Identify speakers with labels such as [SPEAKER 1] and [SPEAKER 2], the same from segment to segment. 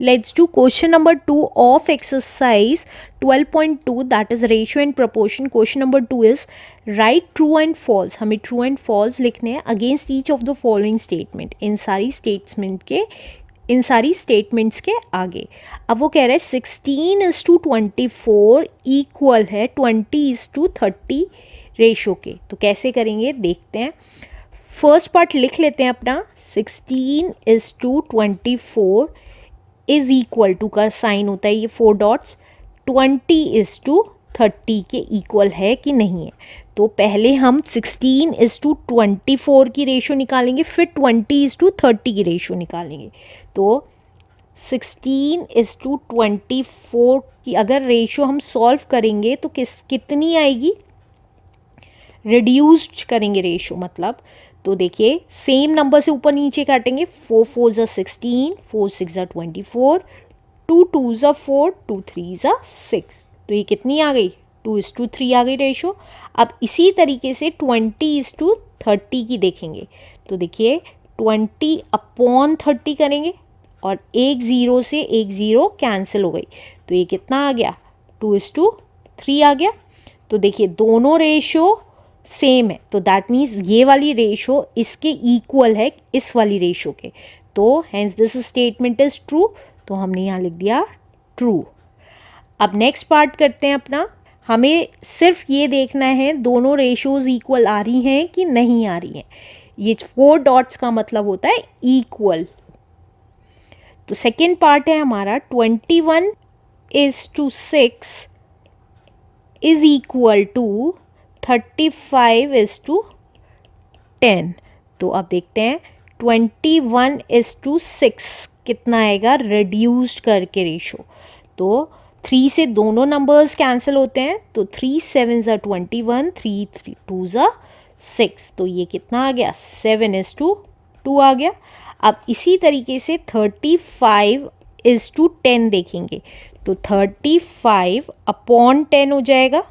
[SPEAKER 1] Let's do question number 2 of exercise 12.2, that is ratio and proportion. Question number 2 is write true and false. हमें true and false लिखने हैं against each of the following statement. इन सारी statements के आगे. अब वो कह रहे हैं 16:24 इक्वल है 20:30 रेशो के. तो कैसे करेंगे देखते हैं. फर्स्ट पार्ट लिख लेते हैं अपना. 16:24 इज इक्वल टू का साइन होता है ये 4 डॉट्स 20:30 के इक्वल है कि नहीं है. तो पहले हम 16:24 की रेशो निकालेंगे, फिर 20:30 की रेशो निकालेंगे. तो 16:24 की अगर रेशो हम सॉल्व करेंगे तो कितनी आएगी, रिड्यूस्ड करेंगे रेशो मतलब. तो देखिए सेम नंबर से ऊपर नीचे काटेंगे. 4 4 ज़ा 16, 4 6 ज़ा 24, 2 2 ज़ा 4, 2 3 ज़ा 6. तो ये कितनी आ गई, 2:3 आ गई रेशो. अब इसी तरीके से 20:30 की देखेंगे. तो देखिए 20/30 करेंगे और एक ज़ीरो से एक ज़ीरो कैंसिल हो गई. तो ये कितना आ गया, 2:3 आ गया. तो देखिए दोनों रेशो सेम है, तो दैट मीन्स ये वाली रेशो इसके इक्वल है इस वाली रेशो के. तो hence this statement is true. तो हमने यहाँ लिख दिया ट्रू. अब नेक्स्ट पार्ट करते हैं अपना. हमें सिर्फ ये देखना है दोनों रेशोज इक्वल आ रही हैं कि नहीं आ रही हैं. ये 4 डॉट्स का मतलब होता है इक्वल. तो सेकेंड पार्ट है हमारा 21:6 इज इक्वल टू 35:10. तो अब देखते हैं 21:6 कितना आएगा रिड्यूस्ड करके रेशो. तो 3 से दोनों नंबर्स कैंसिल होते हैं. तो 3 7 ज़ा 21, 3 2 ज़ा 6. तो ये कितना आ गया, 7:2 आ गया. अब इसी तरीके से 35:10 देखेंगे. तो 35/10 हो जाएगा.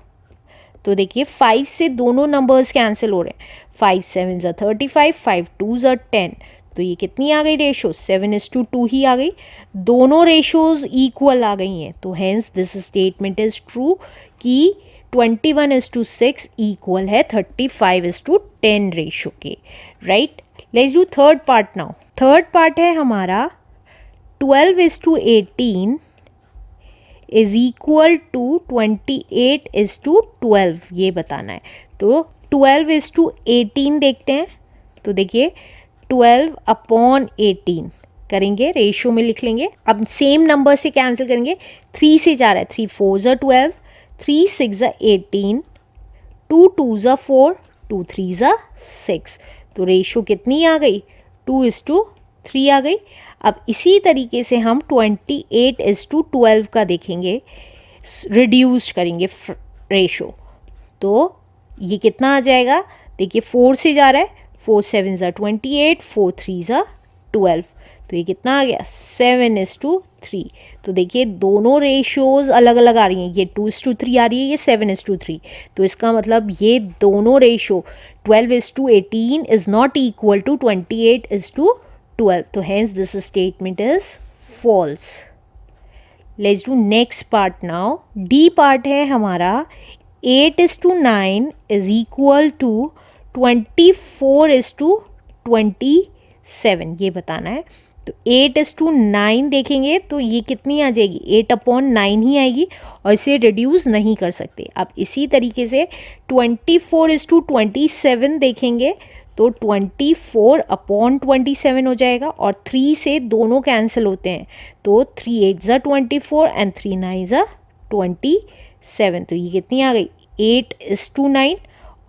[SPEAKER 1] तो देखिए 5 से दोनों नंबर्स कैंसिल हो रहे हैं. 5 7 ज़ा 35, 5 2 ज़ा 10. तो ये कितनी आ गई रेशो, 7:2 ही आ गई. दोनों रेशोज इक्वल आ गई हैं. तो hence this statement is true कि 21:6 इक्वल है 35:10 रेशो के. Right. Let's do third part now. Third part है हमारा 12:18 इज इक्वल टू 28:12. ये बताना है. तो 12:18 देखते हैं. तो देखिए 12/18 करेंगे, रेशियो में लिख लेंगे. अब सेम नंबर से कैंसिल करेंगे. 3 से जा रहा है, 3 4 ज़ा 12, 3 6 ज़ा 18, 2 2 ज़ा 4, 2 3 ज़ा 6. तो रेशियो कितनी आ गई, 2:3 आ गई. अब इसी तरीके से हम 28:12 का देखेंगे, रिड्यूस करेंगे रेशो. तो ये कितना आ जाएगा, देखिए 4 से जा रहा है, 4 7 ज़ा 28, 4 3 ज़ा 12. तो ये कितना आ गया, 7:3. तो देखिए दोनों रेशियोज अलग अलग आ रही हैं. ये 2:3 आ रही है, ये 7:3. तो इसका मतलब ये दोनों ratio 12:18 is not equal to 28:12. तो hence this statement is false. Let's do next part now. D part है हमारा 8:9 is equal to 24:27. ये बताना है. तो 8:9 देखेंगे तो ये कितनी आ जाएगी, 8/9 ही आएगी और इसे रिड्यूस नहीं कर सकते. अब इसी तरीके से 24:27 देखेंगे तो 24/27 हो जाएगा. और 3 से दोनों कैंसिल होते हैं. तो 3 8 ज़ा 24 एंड 3 9 ज़ा 27. तो ये कितनी आ गई, 8:9.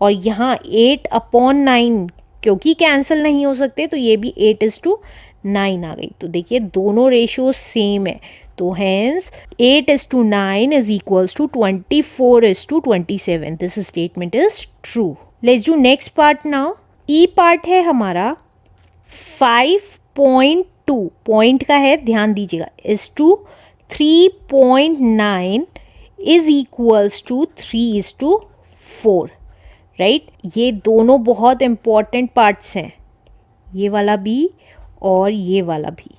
[SPEAKER 1] और यहाँ 8/9 क्योंकि कैंसिल नहीं हो सकते तो ये भी 8:9 आ गई. तो देखिए दोनों रेशियो सेम है. तो hence 8:9 is equals to 24:27. This statement is true. Let's do next part now. E part है हमारा 5.2. पॉइंट का है, ध्यान दीजिएगा. Is to 3.9 is equals to 3:4. Right. ये दोनों बहुत इंपॉर्टेंट पार्ट्स हैं, ये वाला भी और ये वाला भी.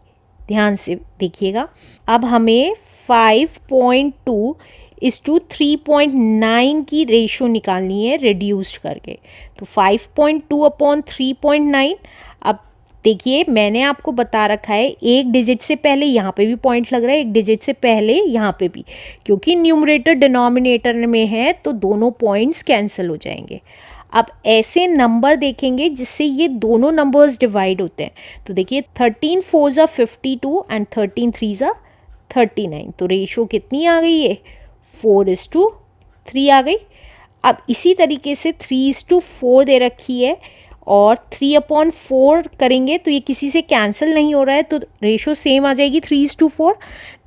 [SPEAKER 1] ध्यान से देखिएगा। अब हमें 5.2 इस टू 3.9 की रेशो निकालनी है रिड्यूस्ड करके। तो 5.2 अपॉन 3.9। अब देखिए मैंने आपको बता रखा है एक डिजिट से पहले यहाँ पे भी पॉइंट लग रहा है, एक डिजिट से पहले यहाँ पे भी, क्योंकि न्यूमरेटर डिनोमिनेटर में है तो दोनों पॉइंट्स कैंसिल हो जाएंगे। अब ऐसे नंबर देखेंगे जिससे ये दोनों नंबर्स डिवाइड होते हैं। तो देखिए 13 4 ज़ा 52 एंड 13 3 ज़ा 39। तो रेशो कितनी आ गई है? 4:3 आ गई। अब इसी तरीके से 3:4 दे रखी है और 3/4 करेंगे तो ये किसी से कैंसिल नहीं हो रहा है, तो रेशो सेम आ जाएगी 3:4।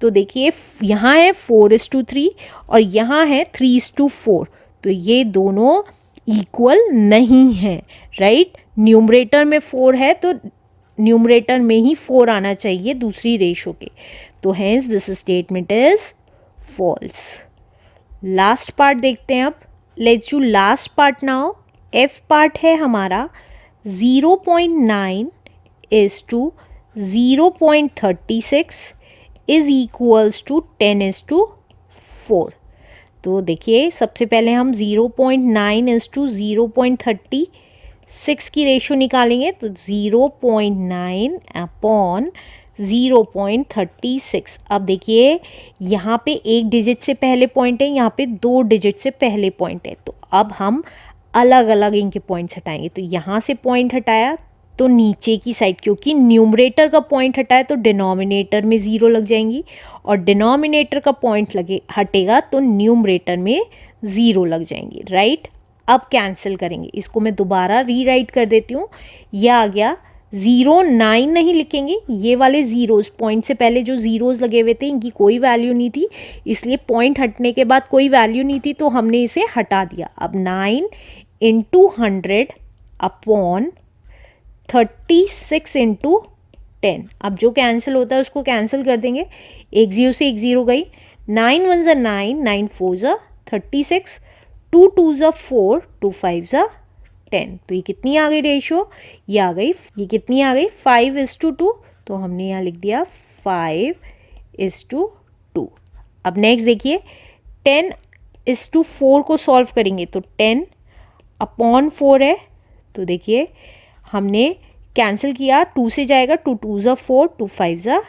[SPEAKER 1] तो देखिए यहाँ है 4:3 और यहाँ है 3:4, तो ये दोनों इक्वल नहीं है, राइट। न्यूमरेटर में 4 है तो न्यूमरेटर में ही 4 आना चाहिए दूसरी रेशो के। तो hence this statement is false. Last part देखते हैं अब। Let's do last part now. F part है हमारा 0.9 is to 0.36 is equals to 10:4। तो देखिए सबसे पहले हम 0.9 इज टू 0.36 की रेशो निकालेंगे। तो 0.9 अपॉन 0.36। अब देखिए यहाँ पे एक डिजिट से पहले पॉइंट है, यहाँ पे 2 डिजिट से पहले पॉइंट है। तो अब हम अलग अलग इनके पॉइंट्स हटाएंगे। तो यहाँ से पॉइंट हटाया तो नीचे की साइड, क्योंकि न्यूमरेटर का पॉइंट हटाए तो डिनोमिनेटर में 0 लग जाएंगी, और डिनोमिनेटर का पॉइंट लगे हटेगा तो न्यूमरेटर में 0 लग जाएंगी, राइट। अब कैंसिल करेंगे। इसको मैं दोबारा रीराइट कर देती हूँ। यह आ गया 0.9 नहीं लिखेंगे, ये वाले ज़ीरोज़, पॉइंट से पहले जो ज़ीरोज़ लगे हुए थे इनकी कोई वैल्यू नहीं थी, इसलिए पॉइंट हटने के बाद कोई वैल्यू नहीं थी तो हमने इसे हटा दिया। अब 9 × 100 अपॉन 36 × 10। अब जो कैंसिल होता है उसको कैंसिल कर देंगे। एक 0 से एक 0 गई। 9 1 ज़ा 9, 9 4 ज़ा 36, 2 2 ज़ा 4, 2 5 ज़ा 10। तो ये कितनी आ गई रेशो? ये आ गई, ये कितनी आ गई? 5:2। तो हमने यहाँ लिख दिया 5:2। अब नेक्स्ट देखिए 10:4 को सॉल्व करेंगे तो 10 अपॉन 4 है। तो देखिए हमने कैंसिल किया, 2 से जाएगा, 2 2 ज़ा 4, 2 5 ज़ा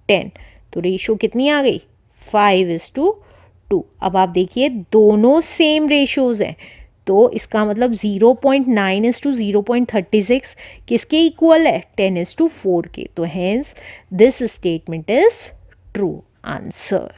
[SPEAKER 1] 10। तो रेशो कितनी आ गई? 5:2। अब आप देखिए दोनों सेम रेशोज़ हैं, तो इसका मतलब 0.9 इज टू 0.36 किसके इक्वल है? 10:4 के। तो hence this statement is true answer.